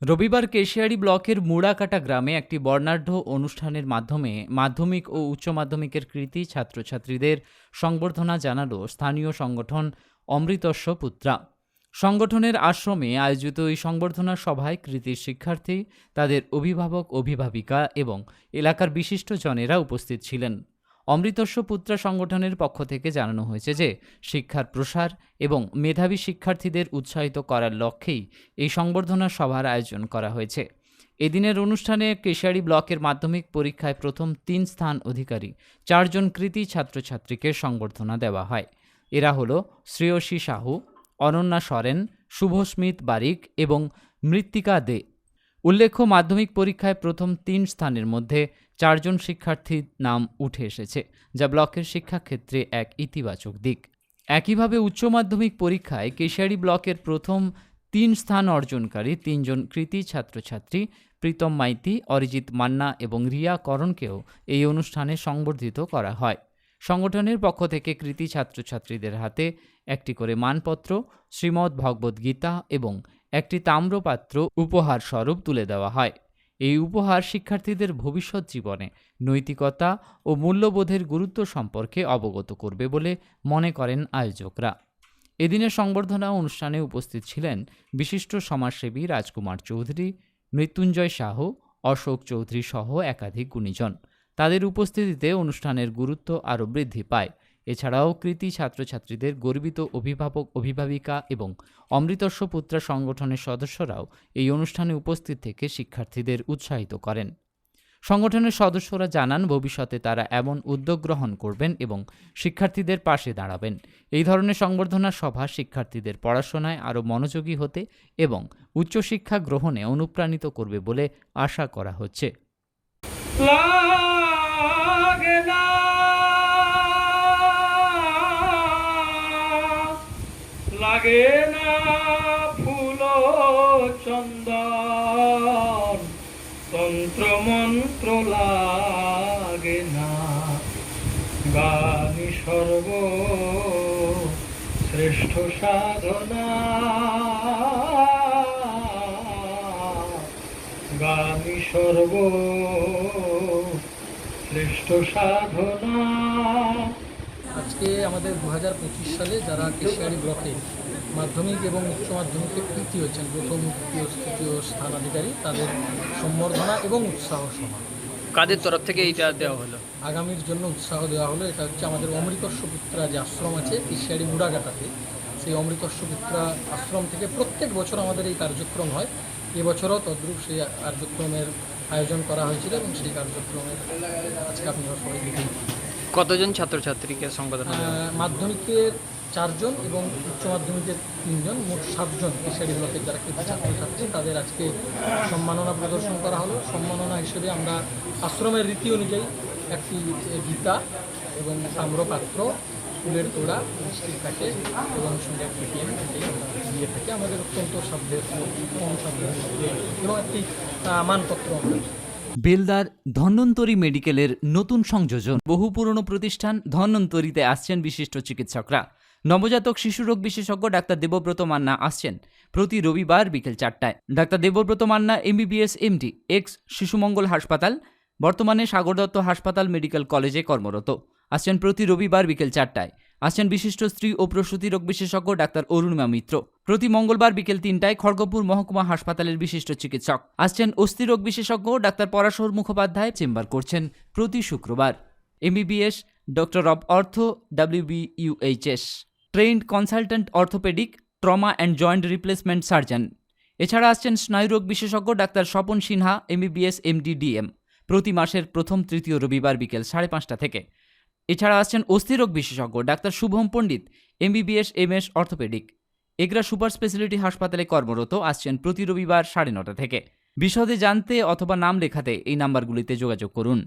রবিবার কেশিয়াড়ি ব্লকের মুড়াকাটা গ্রামে একটি বর্ণাঢ্য অনুষ্ঠানের মাধ্যমে মাধ্যমিক ও উচ্চ মাধ্যমিকের কৃতী ছাত্রছাত্রীদের সংবর্ধনা জানালো স্থানীয় সংগঠন অমৃতস্য পুত্রা। সংগঠনের আশ্রমে আয়োজিত এই সংবর্ধনা সভায় কৃতী শিক্ষার্থী, তাদের অভিভাবক অভিভাবিকা এবং এলাকার বিশিষ্ট জনেরা উপস্থিত ছিলেন। অমৃতস্য পুত্রা সংগঠনের পক্ষ থেকে জানানো হয়েছে যে শিক্ষার প্রসার এবং মেধাবী শিক্ষার্থীদের উৎসাহিত করার লক্ষ্যেই এই সংবর্ধনা সভার আয়োজন করা হয়েছে। এদিনের অনুষ্ঠানে কেশিয়াড়ি ব্লকের মাধ্যমিক পরীক্ষায় প্রথম 3 স্থান অধিকারী 4 জন কৃতী ছাত্রছাত্রীকে সংবর্ধনা দেওয়া হয়। এরা হলো শ্রেয়সী সাহু, অনন্যা সরেন, শুভস্মিত বারিক এবং মৃত্তিকা দে। উল্লেখ্য, মাধ্যমিক পরীক্ষায় প্রথম 3 স্থানের মধ্যে 4 জন শিক্ষার্থীর নাম উঠে এসেছে, যা ব্লকের শিক্ষাক্ষেত্রে এক ইতিবাচক দিক। একইভাবে উচ্চ মাধ্যমিক পরীক্ষায় কেশিয়াড়ি ব্লকের প্রথম 3 স্থান অর্জনকারী 3 জন কৃতী ছাত্রছাত্রী প্রীতম মাইতি, অরিজিৎ মান্না এবং রিয়া করণকেও এই অনুষ্ঠানে সংবর্ধিত করা হয়। সংগঠনের পক্ষ থেকে কৃতী ছাত্রছাত্রীদের হাতে একটি করে মানপত্র, শ্রীমদ্ ভগবদ্ গীতা এবং একটি তাম্রপাত্র উপহার স্বরূপ তুলে দেওয়া হয়। এই উপহার শিক্ষার্থীদের ভবিষ্যৎ জীবনে নৈতিকতা ও মূল্যবোধের গুরুত্ব সম্পর্কে অবগত করবে বলে মনে করেন আয়োজকরা। এদিনের সংবর্ধনা অনুষ্ঠানে উপস্থিত ছিলেন বিশিষ্ট সমাজসেবী রাজকুমার চৌধুরী, মৃত্যুঞ্জয় সাহ, অশোক চৌধুরী সহ একাধিক গুণীজন। তাদের উপস্থিতিতে অনুষ্ঠানের গুরুত্ব আরও বৃদ্ধি পায়। এছাড়াও কৃতী ছাত্রছাত্রীদের গর্বিত অভিভাবক অভিভাবিকা এবং অমৃতস্য পুত্রা সংগঠনের সদস্যরাও এই অনুষ্ঠানে উপস্থিত থেকে শিক্ষার্থীদের উৎসাহিত করেন। সংগঠনের সদস্যরা জানান, ভবিষ্যতে তারা এমন উদ্যোগ গ্রহণ করবেন এবং শিক্ষার্থীদের পাশে দাঁড়াবেন। এই ধরনের সংবর্ধনা সভা শিক্ষার্থীদের পড়াশোনায় আরও মনোযোগী হতে এবং উচ্চশিক্ষা গ্রহণে অনুপ্রাণিত করবে বলে আশা করা হচ্ছে। লাগে না ফুল চন্দন, তন্ত্র মন্ত্র লাগে না, গানি সর্ব শ্রেষ্ঠ সাধনা, গানি সর্ব শ্রেষ্ঠ সাধনা। আজকে আমাদের 2025 সালে যারা কেশিয়াড়ি ব্লকে মাধ্যমিক এবং উচ্চ মাধ্যমিকে কৃতী হয়েছেন, প্রথম, দ্বিতীয়, তৃতীয় স্থানাধিকারী, তাদের সম্বর্ধনা এবং উৎসাহ সভা। কাদের তরফ থেকে এইটা দেওয়া হলো? আগামীর জন্য উৎসাহ দেওয়া হলো। এটা হচ্ছে আমাদের অমৃতস্য পুত্রা যে আশ্রম আছে কেশিয়াড়ি মুড়াকাটাতে, সেই অমৃতস্য পুত্রা আশ্রম থেকে প্রত্যেক বছর আমাদের এই কার্যক্রম হয়। এবছরও তদ্রূপ সেই কার্যক্রমের আয়োজন করা হয়েছিল এবং সেই কার্যক্রমের আজকে আপনারা সবাই দেখেন। কতজন ছাত্রছাত্রীকে সংবর্ধনা দেওয়া হলো? মাধ্যমিকের 4 জন এবং উচ্চ মাধ্যমিকের 3 জন, মোট 7 জন কেশিয়াড়ি ব্লকের যারা কৃতী ছাত্রছাত্রী, তাদের আজকে সম্মাননা প্রদর্শন করা হলো। সম্মাননা হিসেবে আমরা আশ্রমের রীতি অনুযায়ী একটি গীতা এবং তাম্রপাত্র, ফুলের তোড়া, মিষ্টির প্যাকেট এবং সঙ্গে একটি পেন দিয়ে থাকে আমাদের অত্যন্ত সাধ্যের কম সাধ্যের মধ্যে, এবং একটি মানপত্র আমরা। বেলদার ধন্বন্তরী মেডিকেলের নতুন সংযোজন। বহু পুরনো প্রতিষ্ঠান ধন্বন্তরীতে আসছেন বিশিষ্ট চিকিৎসকরা। নবজাতক শিশুরোগ বিশেষজ্ঞ ডাক্তার দেবব্রত মান্না আসছেন প্রতি রবিবার বিকেল 4টায়। Doctor Debabrata Manna MBBS MD, ex Shishumangal হাসপাতাল, বর্তমানে সাগর দত্ত হাসপাতাল মেডিকেল কলেজে কর্মরত। আসছেন প্রতি রবিবার বিকেল 4টায়। আসছেন বিশিষ্ট স্ত্রী ও প্রসূতি রোগ বিশেষজ্ঞ ডাক্তার অরুণিমা মিত্র। প্রতি মঙ্গলবার বিকেল 3টায় খড়গপুর মহকুমা হাসপাতালের বিশিষ্ট চিকিৎসক। আসছেন অস্থিরোগ বিশেষজ্ঞ ডাক্তার পরাশর মুখোপাধ্যায়। চেম্বার করছেন প্রতি শুক্রবার। MBBS ডক্টর অব অর্থ WBUHS, trend consultant orthopaedic, trauma and joint replacement surgeon. এছাড়া আসছেন স্নায়ুরোগ বিশেষজ্ঞ doctor Swapan Sinha MBBS MD DM, প্রতি মাসের প্রথম তৃতীয় রবিবার বিকেল 5:30 থেকে। এছাড়া আসছেন অস্থিরোগ বিশেষজ্ঞ ডাক্তার শুভম পণ্ডিত MBBS MS orthopaedic, Egra super speciality হাসপাতালে কর্মরত। আসছেন প্রতি রবিবার 9:30 থেকে। বিশদে জানতে অথবা নাম লেখাতে এই নাম্বারগুলিতে যোগাযোগ করুন।